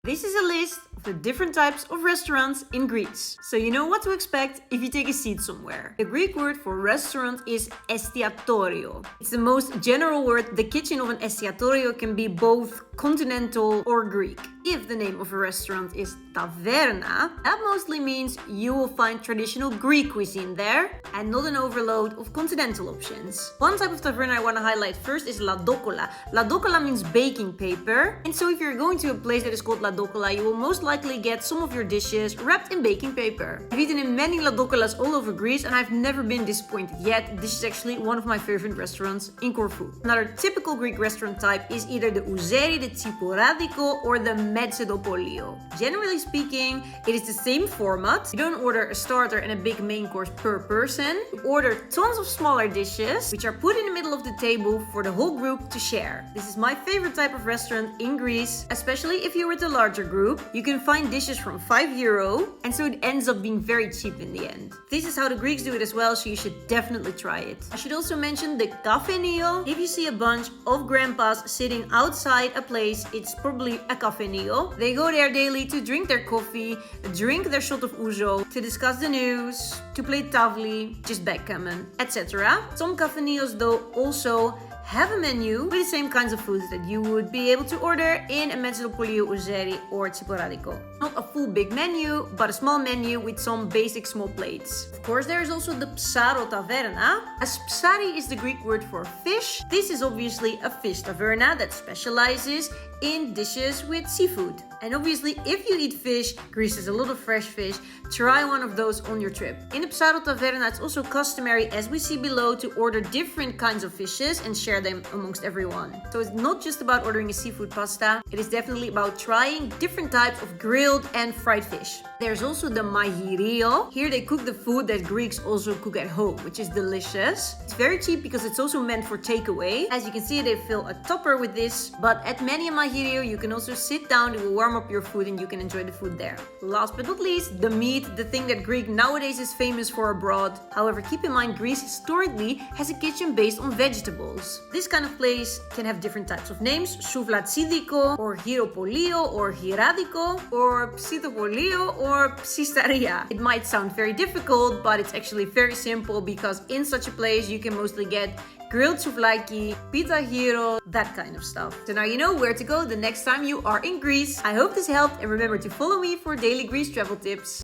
This is a list of the different types of restaurants in Greece, so you know what to expect if you take a seat somewhere. The Greek word for restaurant is estiatorio. It's the most general word. The kitchen of an estiatorio can be both continental or Greek. If the name of a restaurant is taverna, that mostly means you will find traditional Greek cuisine there and not an overload of continental options. One type of taverna I want to highlight first is la dokola. La dokola means baking paper, and so if you're going to a place that is called la dokola, you will most likely get some of your dishes wrapped in baking paper. I've eaten in many la dokolas all over Greece and I've never been disappointed yet. This is actually one of my favorite restaurants in Corfu. Another typical Greek restaurant type is either the ouzeri, the tsiporadiko, or the Medo. Generally speaking, it is the same format. You don't order a starter and a big main course per person. You order tons of smaller dishes, which are put in the middle of the table for the whole group to share. This is my favorite type of restaurant in Greece, especially if you're with a larger group. You can find dishes from €5, and so it ends up being very cheap in the end. This is how the Greeks do it as well, so you should definitely try it. I should also mention the Caffeo. If you see a bunch of grandpas sitting outside a place, it's probably a Caffeo. They go there daily to drink their coffee, drink their shot of ouzo, to discuss the news, to play tavli, just backgammon, etc. Some cafeneos though also have a menu with the same kinds of foods that you would be able to order in a Metzopolio, ouzeri, or tsiporadiko. Not a full big menu, but a small menu with some basic small plates. Of course, there is also the psaro taverna, as psari is the Greek word for fish. This is obviously a fish taverna that specializes in dishes with seafood. And obviously, if you eat fish, Greece has a lot of fresh fish, try one of those on your trip. In the psaro taverna, it's also customary, as we see below, to order different kinds of fishes and share them amongst everyone. So it's not just about ordering a seafood pasta, it is definitely about trying different types of grilled and fried fish. There's also the mahirio. Here they cook the food that Greeks also cook at home, which is delicious. It's very cheap because it's also meant for takeaway. As you can see, they fill a topper with this, but at many a mahirio, you can also sit down, it will warm up your food and you can enjoy the food there. Last but not least, the meat, the thing that Greek nowadays is famous for abroad. However, keep in mind, Greece historically has a kitchen based on vegetables. This kind of place can have different types of names: souvlatsidiko, or hieropolio, or hiradiko, or psitopolio, or psistaria. It might sound very difficult, but it's actually very simple because in such a place you can mostly get grilled souvlaki, pita hero, that kind of stuff. So now you know where to go the next time you are in Greece. I hope this helped, and remember to follow me for daily Greece travel tips.